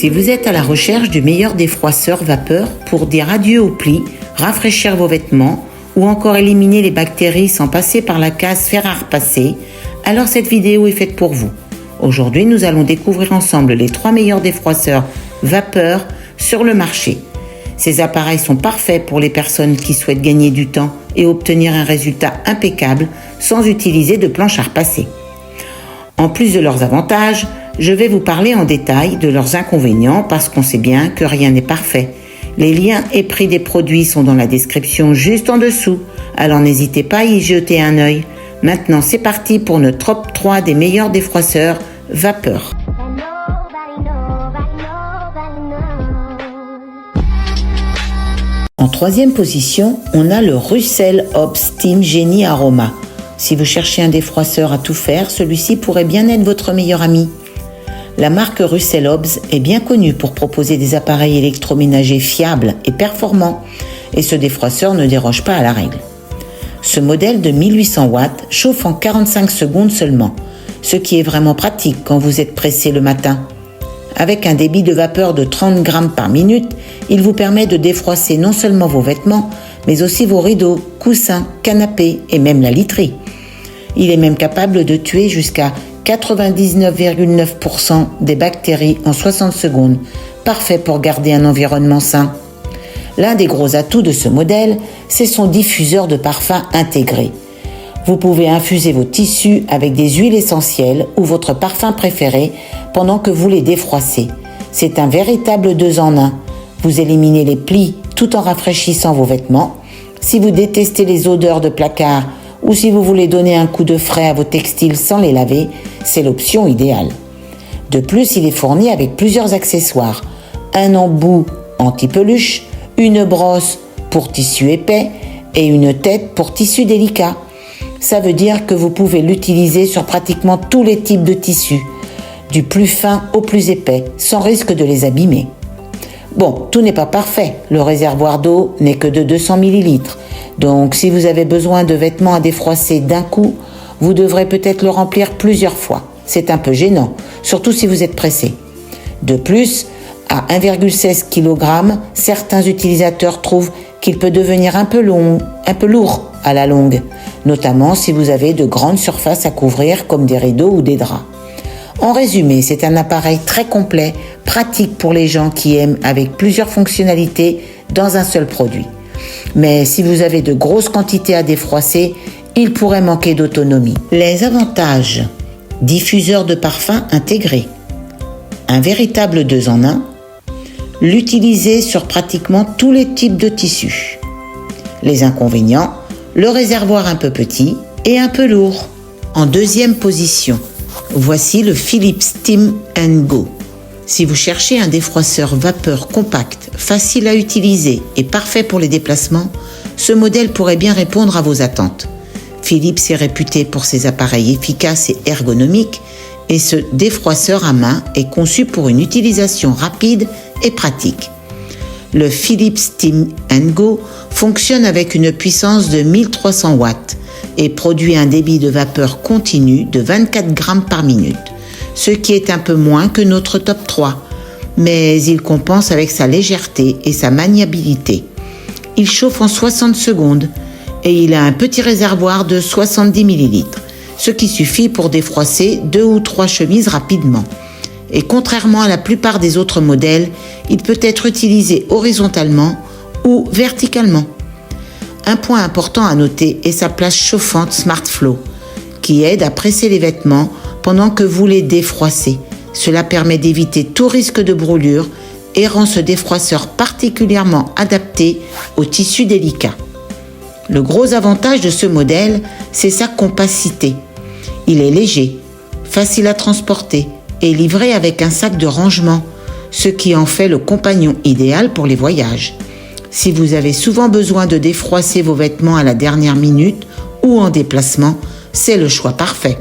Si vous êtes à la recherche du meilleur défroisseur vapeur pour dire adieu aux plis, rafraîchir vos vêtements ou encore éliminer les bactéries sans passer par la case fer à repasser, alors cette vidéo est faite pour vous. Aujourd'hui, nous allons découvrir ensemble les 3 meilleurs défroisseurs vapeur sur le marché. Ces appareils sont parfaits pour les personnes qui souhaitent gagner du temps et obtenir un résultat impeccable sans utiliser de planche à repasser. En plus de leurs avantages, je vais vous parler en détail de leurs inconvénients parce qu'on sait bien que rien n'est parfait. Les liens et prix des produits sont dans la description juste en dessous, alors n'hésitez pas à y jeter un œil. Maintenant, c'est parti pour notre top 3 des meilleurs défroisseurs vapeur. En troisième position, on a le Russell Hobbs Steam Genie Aroma. Si vous cherchez un défroisseur à tout faire, celui-ci pourrait bien être votre meilleur ami. La marque Russell Hobbs est bien connue pour proposer des appareils électroménagers fiables et performants, et ce défroisseur ne déroge pas à la règle. Ce modèle de 1800 watts chauffe en 45 secondes seulement, ce qui est vraiment pratique quand vous êtes pressé le matin. Avec un débit de vapeur de 30 grammes par minute, il vous permet de défroisser non seulement vos vêtements, mais aussi vos rideaux, coussins, canapés et même la literie. Il est même capable de tuer jusqu'à 99,9% des bactéries en 60 secondes, parfait pour garder un environnement sain. L'un des gros atouts de ce modèle, c'est son diffuseur de parfum intégré. Vous pouvez infuser vos tissus avec des huiles essentielles ou votre parfum préféré pendant que vous les défroissez. C'est un véritable 2 en 1. Vous éliminez les plis tout en rafraîchissant vos vêtements. Si vous détestez les odeurs de placard ou si vous voulez donner un coup de frais à vos textiles sans les laver, c'est l'option idéale. De plus, il est fourni avec plusieurs accessoires. Un embout anti-peluche, une brosse pour tissu épais et une tête pour tissu délicat. Ça veut dire que vous pouvez l'utiliser sur pratiquement tous les types de tissus, du plus fin au plus épais, sans risque de les abîmer. Bon, tout n'est pas parfait. Le réservoir d'eau n'est que de 200 ml. Donc, si vous avez besoin de vêtements à défroisser d'un coup, vous devrez peut-être le remplir plusieurs fois. C'est un peu gênant, surtout si vous êtes pressé. De plus, à 1,16 kg, certains utilisateurs trouvent qu'il peut devenir un peu lourd à la longue, notamment si vous avez de grandes surfaces à couvrir comme des rideaux ou des draps. En résumé, c'est un appareil très complet, pratique pour les gens qui aiment avec plusieurs fonctionnalités dans un seul produit. Mais si vous avez de grosses quantités à défroisser, il pourrait manquer d'autonomie. Les avantages: diffuseur de parfum intégré, un véritable 2 en 1, l'utiliser sur pratiquement tous les types de tissus. Les inconvénients: le réservoir un peu petit et un peu lourd. En deuxième position, voici le Philips Steam & Go. Si vous cherchez un défroisseur vapeur compact, facile à utiliser et parfait pour les déplacements, ce modèle pourrait bien répondre à vos attentes. Philips est réputé pour ses appareils efficaces et ergonomiques, et ce défroisseur à main est conçu pour une utilisation rapide et pratique. Le Philips Steam & Go fonctionne avec une puissance de 1300 watts et produit un débit de vapeur continu de 24 grammes par minute, ce qui est un peu moins que notre top 3, mais il compense avec sa légèreté et sa maniabilité. Il chauffe en 60 secondes et il a un petit réservoir de 70 ml, ce qui suffit pour défroisser 2 ou 3 chemises rapidement. Et contrairement à la plupart des autres modèles, il peut être utilisé horizontalement ou verticalement. Un point important à noter est sa place chauffante SmartFlow, qui aide à presser les vêtements pendant que vous les défroissez. Cela permet d'éviter tout risque de brûlure et rend ce défroisseur particulièrement adapté aux tissus délicats. Le gros avantage de ce modèle, c'est sa compacité. Il est léger, facile à transporter et livré avec un sac de rangement, ce qui en fait le compagnon idéal pour les voyages. Si vous avez souvent besoin de défroisser vos vêtements à la dernière minute ou en déplacement, c'est le choix parfait.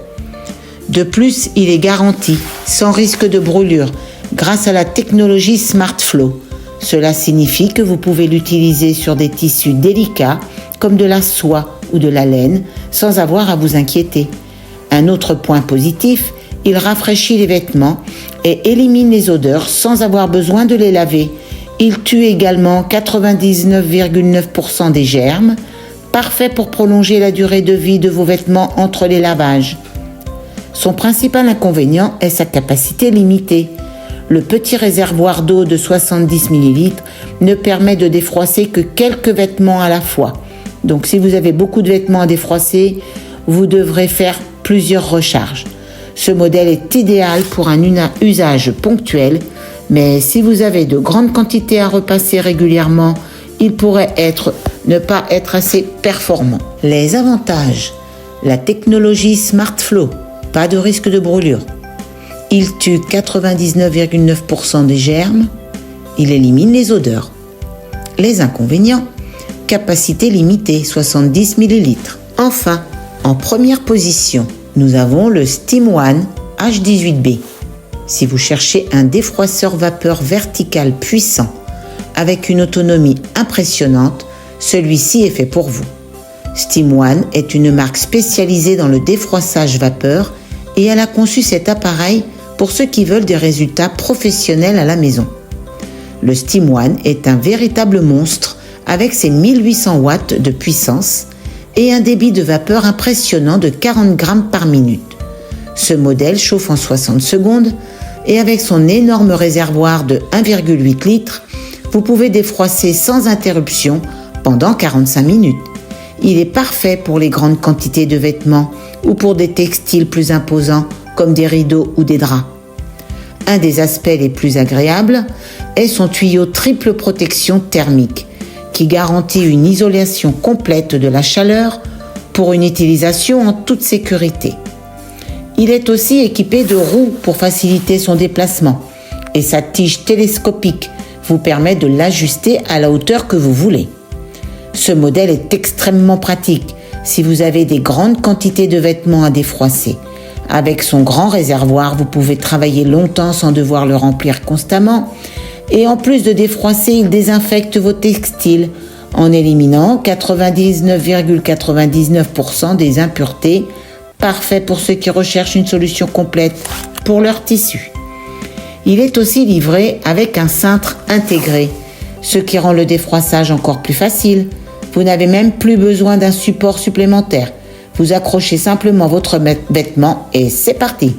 De plus, il est garanti, sans risque de brûlure, grâce à la technologie SmartFlow. Cela signifie que vous pouvez l'utiliser sur des tissus délicats comme de la soie ou de la laine sans avoir à vous inquiéter. Un autre point positif, il rafraîchit les vêtements et élimine les odeurs sans avoir besoin de les laver. Il tue également 99,9% des germes, parfait pour prolonger la durée de vie de vos vêtements entre les lavages. Son principal inconvénient est sa capacité limitée. Le petit réservoir d'eau de 70 ml ne permet de défroisser que quelques vêtements à la fois. Donc si vous avez beaucoup de vêtements à défroisser, vous devrez faire plusieurs recharges. Ce modèle est idéal pour un usage ponctuel, mais si vous avez de grandes quantités à repasser régulièrement, il pourrait ne pas être assez performant. Les avantages: la technologie SmartFlow, pas de risque de brûlure. Il tue 99,9% des germes. Il élimine les odeurs. Les inconvénients: capacité limitée, 70 ml. Enfin, en première position, nous avons le SteamOne H18B. Si vous cherchez un défroisseur vapeur vertical puissant avec une autonomie impressionnante, celui-ci est fait pour vous. SteamOne est une marque spécialisée dans le défroissage vapeur et elle a conçu cet appareil pour ceux qui veulent des résultats professionnels à la maison. Le SteamOne est un véritable monstre avec ses 1800 watts de puissance et un débit de vapeur impressionnant de 40 grammes par minute. Ce modèle chauffe en 60 secondes et avec son énorme réservoir de 1,8 litres, vous pouvez défroisser sans interruption pendant 45 minutes. Il est parfait pour les grandes quantités de vêtements ou pour des textiles plus imposants comme des rideaux ou des draps. Un des aspects les plus agréables est son tuyau triple protection thermique qui garantit une isolation complète de la chaleur pour une utilisation en toute sécurité. Il est aussi équipé de roues pour faciliter son déplacement et sa tige télescopique vous permet de l'ajuster à la hauteur que vous voulez. Ce modèle est extrêmement pratique si vous avez des grandes quantités de vêtements à défroisser. Avec son grand réservoir, vous pouvez travailler longtemps sans devoir le remplir constamment. Et en plus de défroisser, il désinfecte vos textiles en éliminant 99,99% des impuretés. Parfait pour ceux qui recherchent une solution complète pour leur tissu. Il est aussi livré avec un cintre intégré, ce qui rend le défroissage encore plus facile. Vous n'avez même plus besoin d'un support supplémentaire. Vous accrochez simplement votre vêtement et c'est parti.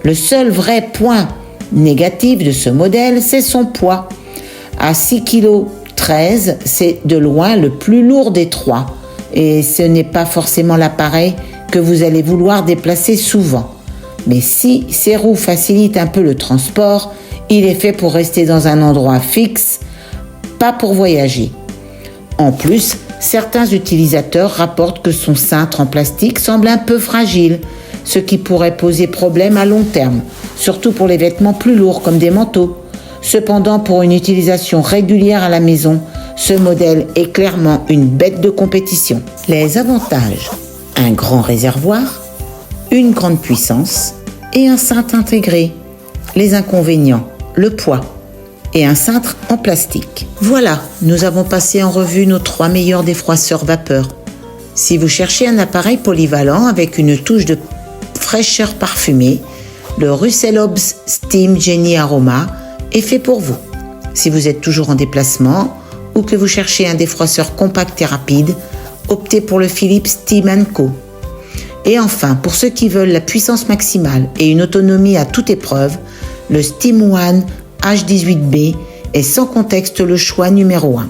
Le seul vrai point négatif de ce modèle, c'est son poids. À 6,13 kg, c'est de loin le plus lourd des trois. Et ce n'est pas forcément l'appareil que vous allez vouloir déplacer souvent. Mais si ces roues facilitent un peu le transport, il est fait pour rester dans un endroit fixe, pas pour voyager. En plus, certains utilisateurs rapportent que son cintre en plastique semble un peu fragile, ce qui pourrait poser problème à long terme, surtout pour les vêtements plus lourds comme des manteaux. Cependant, pour une utilisation régulière à la maison, ce modèle est clairement une bête de compétition. Les avantages: un grand réservoir, une grande puissance et un cintre intégré. Les inconvénients: le poids et un cintre en plastique. Voilà, nous avons passé en revue nos 3 meilleurs défroisseurs vapeur. Si vous cherchez un appareil polyvalent avec une touche de fraîcheur parfumée, le Russell Hobbs Steam Genie Aroma est fait pour vous. Si vous êtes toujours en déplacement ou que vous cherchez un défroisseur compact et rapide, optez pour le Philips Steam & Co. Et enfin, pour ceux qui veulent la puissance maximale et une autonomie à toute épreuve, le SteamOne H18B est sans contexte le choix numéro 1.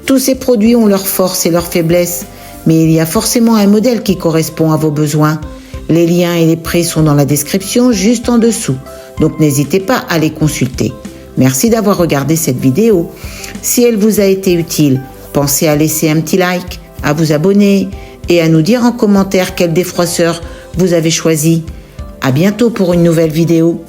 Tous ces produits ont leurs forces et leurs faiblesses, mais il y a forcément un modèle qui correspond à vos besoins. Les liens et les prix sont dans la description juste en dessous, donc n'hésitez pas à les consulter. Merci d'avoir regardé cette vidéo. Si elle vous a été utile, pensez à laisser un petit like, à vous abonner et à nous dire en commentaire quel défroisseur vous avez choisi. À bientôt pour une nouvelle vidéo.